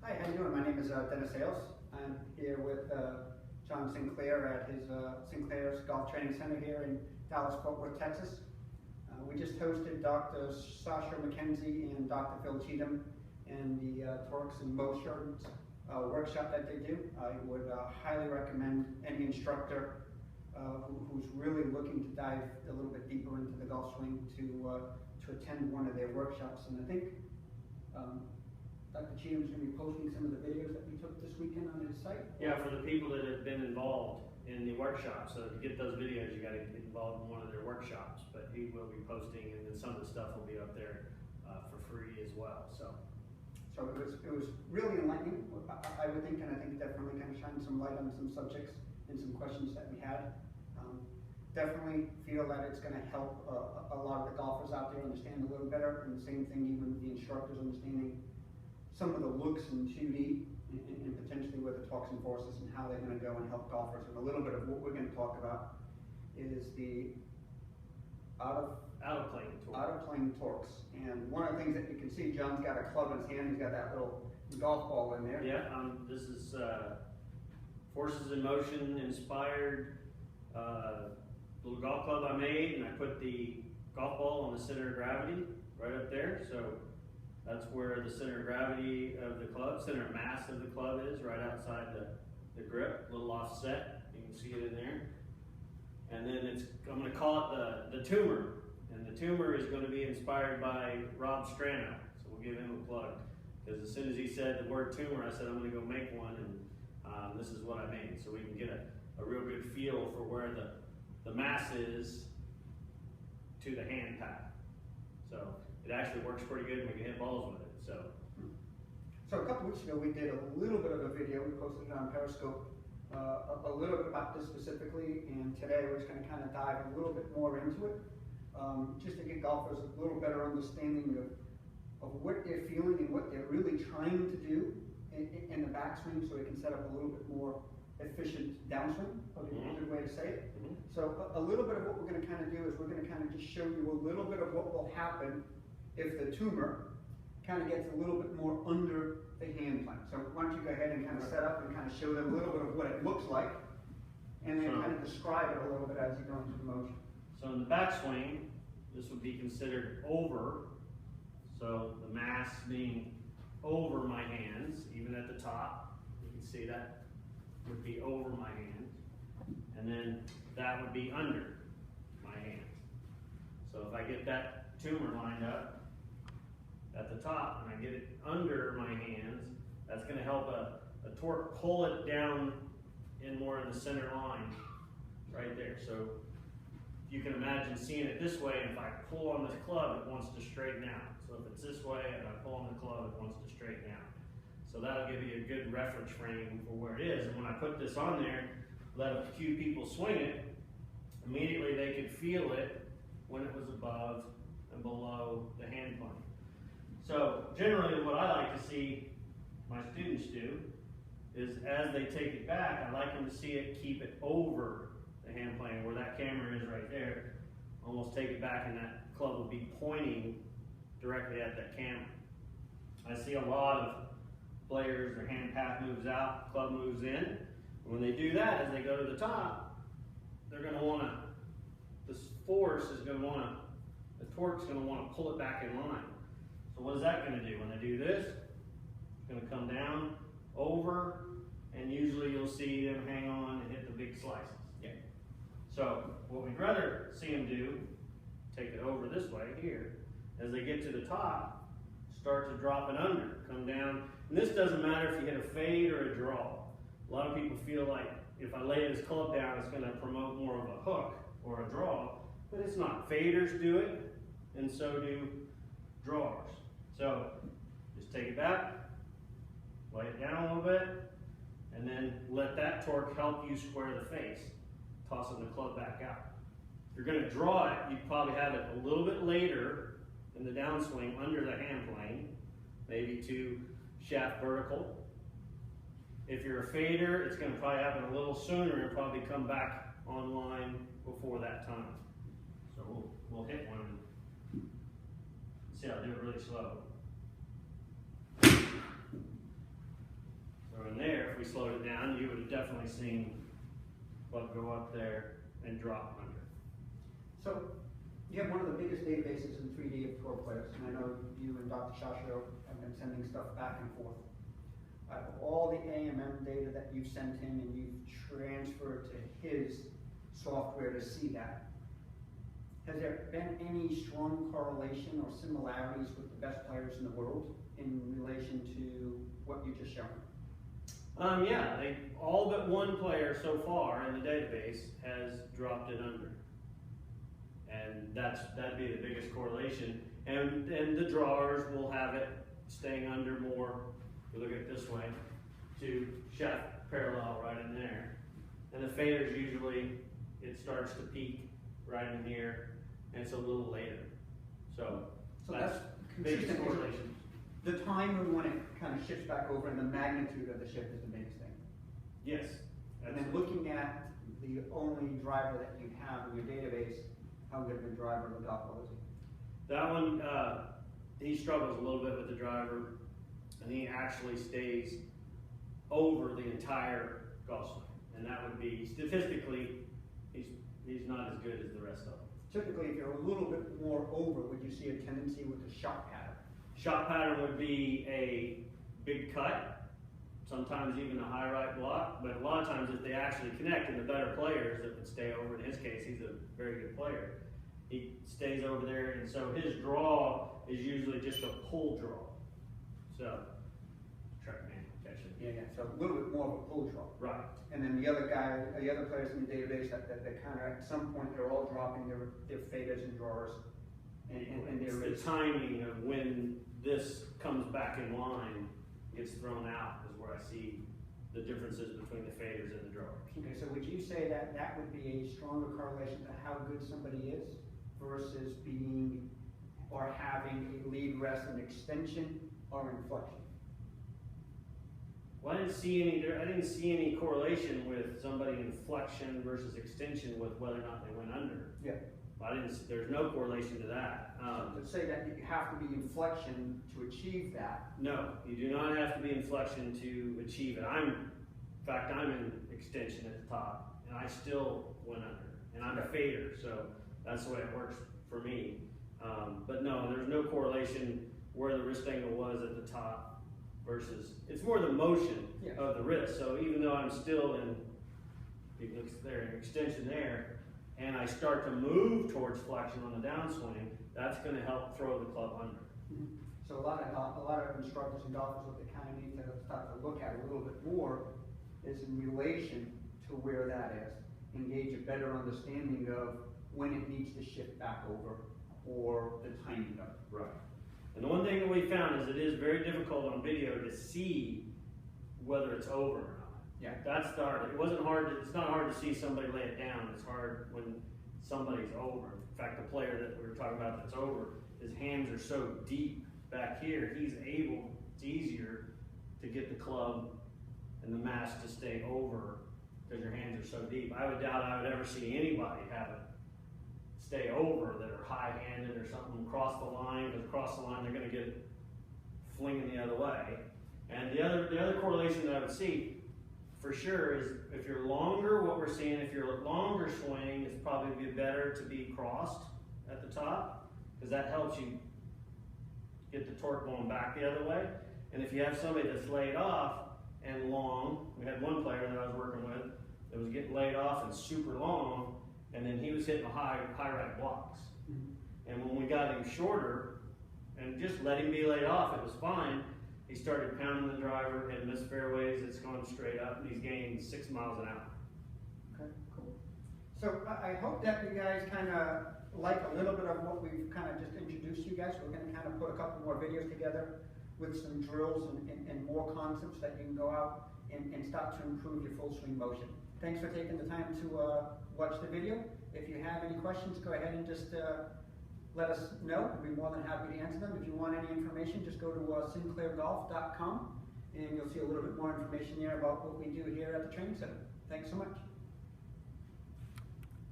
Hi, how you doing? My name is Dennis Hales. I'm here with John Sinclair at his Sinclair's Golf Training Center here in Dallas-Fort Worth, Texas. We just hosted Dr. Sasho, MacKenzie and Dr. Phil Cheetham in the Torques and Motions workshop that they do. I would highly recommend any instructor who's really looking to dive a little bit deeper into the golf swing to attend one of their workshops. And I think Dr. Cheetham's going to be posting some of the videos that we took this weekend on his site. Yeah, for the people that have been involved in the workshop. So to get those videos, you got to get involved in one of their workshops. But he will be posting, and then some of the stuff will be up there for free as well. So it was really enlightening, I would think, and I think definitely kind of shined some light on some subjects and some questions that we had. Definitely feel that it's going to help a lot of the golfers out there understand a little better, and the same thing, even the instructors understanding some of the looks in 2D and potentially where the torques and forces and how they're going to go and help golfers. And a little bit of what we're going to talk about is the out of playing torques. And one of the things that you can see, John's got a club in his hand. He's got that little golf ball in there. Yeah, this is Forces in Motion inspired little golf club I made, and I put the golf ball on the center of gravity right up there. So that's where the center of gravity of the club, center of mass of the club is, right outside the grip, a little offset. You can see it in there. And then I'm going to call it the tumor. And the tumor is going to be inspired by Rob Strano. So we'll give him a plug. Because as soon as he said the word tumor, I said I'm going to go make one, and this is what I made. So we can get a real good feel for where the mass is to the hand path. So it actually works pretty good, and we can hit balls with it. So a couple weeks ago we did a little bit of a video. We posted it on Periscope a little bit about this specifically, and today we're just going to kind of dive a little bit more into it, just to get golfers a little better understanding of what they're feeling and what they're really trying to do in the backswing, so they can set up a little bit more efficient downswing, probably a good way to say it. So a little bit of what we're going to kind of do is we're going to kind of just show you a little bit of what will happen if the tumor kind of gets a little bit more under the hand plane. So why don't you go ahead and kind of set up and kind of show them a little bit of what it looks like, and then kind of describe it a little bit as you go into the motion. So in the backswing, this would be considered over. So the mass being over my hands, even at the top, you can see that would be over my hands, and then that would be under my hands. So if I get that tumor lined up at the top and I get it under my hands, that's going to help a torque pull it down in more in the center line right there. So if you can imagine seeing it this way, if I pull on this club, it wants to straighten out. So if it's this way and I pull on the club, it wants to straighten out. So that'll give you a good reference frame for where it is. And when I put this on there, let a few people swing it, immediately they could feel it when it was above and below the hand plane. So generally what I like to see my students do is as they take it back, I like them to see it keep it over the hand plane where that camera is right there. Almost take it back and that club will be pointing directly at that camera. I see a lot of players, their hand path moves out, club moves in. When they do that, as they go to the top, they're going to want to, this force is going to want to, the torque's going to want to pull it back in line. So what is that going to do? When they do this, it's going to come down, over, and usually you'll see them hang on and hit the big slices. Yeah. So what we'd rather see them do, take it over this way here, as they get to the top, start to drop it under, come down. And this doesn't matter if you hit a fade or a draw. A lot of people feel like if I lay this club down, it's going to promote more of a hook or a draw, but it's not. Faders do it, and so do drawers. So just take it back, lay it down a little bit, and then let that torque help you square the face, tossing the club back out. If you're going to draw it, you probably have it a little bit later in the downswing under the hand plane, maybe to shaft vertical. If you're a fader, it's going to probably happen a little sooner and probably come back online before that time. So we'll hit one and see how I do it really slow. slowed it down, you would have definitely seen Club go up there and drop under. So, you have one of the biggest databases in 3D of tour players, and I know you and Dr. Sasho have been sending stuff back and forth. Out of all the AMM data that you've sent him and you've transferred to his software to see that, has there been any strong correlation or similarities with the best players in the world in relation to what you just shown? Yeah, all but one player so far in the database has dropped it under. And that'd be the biggest correlation. And the drawers will have it staying under more, if you look at it this way, to chef parallel right in there. And the faders usually, it starts to peak right in here, and it's a little later. So that's biggest consistent correlation. The time when it kind of shifts back over and the magnitude of the shift is the biggest thing. Yes. And then looking at the only driver that you have in your database, how good of a driver of the golf ball is he? That one, he struggles a little bit with the driver, and he actually stays over the entire golf swing. And that would be, statistically, he's not as good as the rest of them. Typically, if you're a little bit more over, would you see a tendency with the shot pattern? Shot pattern would be a big cut, sometimes even a high right block, but a lot of times if they actually connect, and the better players that would stay over, in his case, he's a very good player, he stays over there, and so his draw is usually just a pull draw. So, track man, catch it. Yeah, so a little bit more of a pull draw. Right. And then the other players in the database that kind of, at some point, they're all dropping their faders and drawers. And it's the timing of when this comes back in line, gets thrown out, is where I see the differences between the faders and the drawers. Okay, so would you say that that would be a stronger correlation to how good somebody is versus being or having a lead rest and extension or inflection? Well, I didn't see any correlation with somebody inflection versus extension with whether or not they went under. Yeah. There's no correlation to that. To say that you have to be inflection to achieve that. No, you do not have to be inflection to achieve it. In fact, I'm in extension at the top, and I still went under, and I'm a fader, so that's the way it works for me. But no, there's no correlation where the wrist angle was at the top versus, it's more the motion of the wrist. So even though I'm still in, it looks there, an extension there, and I start to move towards flexion on the downswing, that's going to help throw the club under. Mm-hmm. So a lot of instructors and golfers, what they kind of need to start to look at a little bit more is in relation to where that is, engage a better understanding of when it needs to shift back over or the timing of it. Right. And the one thing that we found is it is very difficult on video to see whether it's over or not. Yeah. That's the hard. It wasn't hard. It's not hard to see somebody lay it down. It's hard when somebody's over. In fact, the player that we were talking about that's over, his hands are so deep back here. It's easier to get the club and the mass to stay over because your hands are so deep. I would doubt I would ever see anybody have it stay over that are high-handed or something across the line, because across the line they're going to get it flinging the other way. And the other correlation that I would see for sure is if you're longer, what we're seeing, if you're a longer swing, it's probably better to be crossed at the top, because that helps you get the torque going back the other way. And if you have somebody that's laid off and long, we had one player that I was working with that was getting laid off and super long, and then he was hitting high right blocks. Mm-hmm. And when we got him shorter and just let him be laid off, it was fine. He started pounding the driver and missed fairways. It's going straight up, and he's gained 6 miles an hour. Okay, cool. So I hope that you guys kind of like a little bit of what we've kind of just introduced you guys. We're going to kind of put a couple more videos together with some drills and more concepts that you can go out and start to improve your full swing motion. Thanks for taking the time to watch the video. If you have any questions, go ahead and just let us know. We'll be more than happy to answer them. If you want any information, just go to sinclairgolf.com and you'll see a little bit more information there about what we do here at the training center. Thanks so much.